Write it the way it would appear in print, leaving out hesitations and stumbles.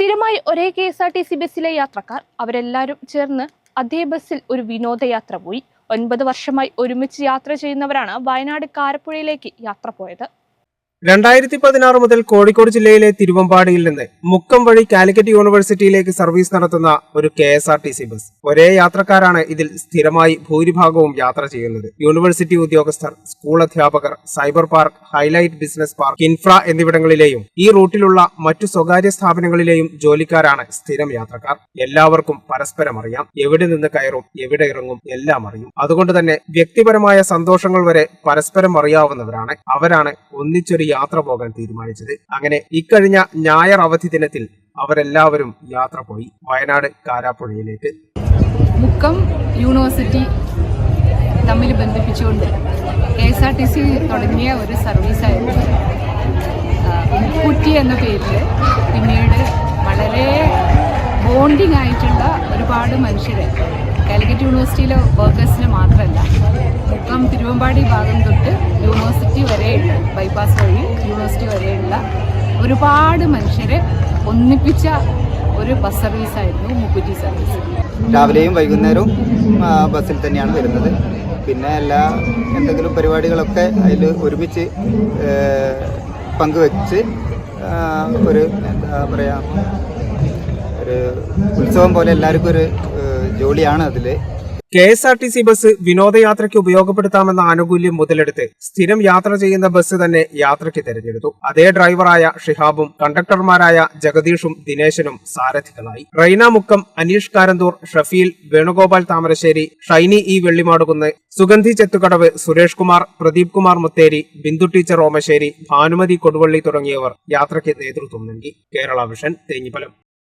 സ്ഥിരമായി ഒരേ KSRTC ബസ്സിലെ യാത്രക്കാർ അവരെല്ലാവരും ചേർന്ന് അതേ ബസ്സിൽ ഒരു വിനോദയാത്ര പോയി. 9 വർഷമായി ഒരുമിച്ച് യാത്ര ചെയ്യുന്നവരാണ് വയനാട് കാരപ്പുഴയിലേക്ക് യാത്ര പോയത്. 2016 മുതൽ കോഴിക്കോട് ജില്ലയിലെ തിരുവമ്പാടിയിൽ നിന്ന് മുക്കം വഴി കാലിക്കറ്റ് യൂണിവേഴ്സിറ്റിയിലേക്ക് സർവീസ് നടത്തുന്ന ഒരു KSRTC ബസ്. ഒരേ യാത്രക്കാരാണ് ഇതിൽ സ്ഥിരമായി ഭൂരിഭാഗവും യാത്ര ചെയ്യുന്നത്. യൂണിവേഴ്സിറ്റി ഉദ്യോഗസ്ഥർ, സ്കൂൾ അധ്യാപകർ, cyber park, highlight business park, infra എന്നിവിടങ്ങളിലെയും ഈ റൂട്ടിലുള്ള മറ്റു സ്വകാര്യ സ്ഥാപനങ്ങളിലെയും ജോലിക്കാരാണ് സ്ഥിരം യാത്രക്കാർ. എല്ലാവർക്കും പരസ്പരം അറിയാം. എവിടെ നിന്ന് കയറും, എവിടെ ഇറങ്ങും എല്ലാം അറിയും. അതുകൊണ്ട് തന്നെ വ്യക്തിപരമായ സന്തോഷങ്ങൾ വരെ പരസ്പരം അറിയാവുന്നവരാണ്. അവരാണ് ഒന്നിച്ചൊരു യാത്ര പോകാൻ തീരുമാനിച്ചത്. അങ്ങനെ ഇക്കഴിഞ്ഞ ഞായർ അവധി ദിനത്തിൽ അവരെല്ലാവരും യാത്ര പോയി വയനാട് കാരാപ്പുഴയിലേക്ക്. മുക്കം യൂണിവേഴ്സിറ്റി തമ്മിൽ ബന്ധിപ്പിച്ചുകൊണ്ട് KSRTC തുടങ്ങിയ ഒരു സർവീസായിരുന്നു മുക്കുറ്റി എന്ന പേരിൽ. പിന്നീട് വളരെ ബോണ്ടിങ് ആയിട്ടുള്ള ഒരുപാട് മനുഷ്യരെ കാലിക്കറ്റ് യൂണിവേഴ്സിറ്റിയിലെ വർക്കേഴ്സിന് മാത്രമല്ല, മുക്കം തിരുവമ്പാടി ഭാഗം തൊട്ട് യൂണിവേഴ്സിറ്റി വരെയുള്ള ബൈപ്പാസ് വഴി യൂണിവേഴ്സിറ്റി വരെയുള്ള ഒരുപാട് മനുഷ്യരെ ഒന്നിപ്പിച്ച ഒരു ബസ് സർവീസായിരുന്നു മുക്കുറ്റി സർവീസ്. രാവിലെയും വൈകുന്നേരവും ബസ്സിൽ തന്നെയാണ് വരുന്നത്. പിന്നെ എന്തെങ്കിലും പരിപാടികളൊക്കെ അതിൽ ഒരുമിച്ച് പങ്കുവെച്ച് ഒരു എന്താ പറയുക, ഒരു ഉത്സവം പോലെ എല്ലാവർക്കും ഒരു ജോലിയാണ് അതിൽ. KSRTC ബസ് വിനോദയാത്രയ്ക്ക് ഉപയോഗപ്പെടുത്താമെന്ന ആനുകൂല്യം മുതലെടുത്ത് സ്ഥിരം യാത്ര ചെയ്യുന്ന ബസ് തന്നെ യാത്രയ്ക്ക് തെരഞ്ഞെടുത്തു. അതേ ഡ്രൈവറായ ഷിഹാബും കണ്ടക്ടർമാരായ ജഗദീഷും ദിനേശനും സാരഥികളായി. റൈന മുക്കം, അനീഷ് കാരന്തൂർ, ഷഫീൽ, വേണുഗോപാൽ താമരശ്ശേരി, ഷൈനി ഇ വെള്ളിമാടുകുന്ന്, സുഗന്ധി ചെത്തുകടവ്, സുരേഷ് കുമാർ, പ്രദീപ് കുമാർ മുത്തേരി, ബിന്ദു ടീച്ചർ ഓമശ്ശേരി, ഭാനുമതി കൊടുവള്ളി തുടങ്ങിയവർ യാത്രയ്ക്ക് നേതൃത്വം നൽകി. കേരള വിഷൻ, തേഞ്ഞിപ്പലം.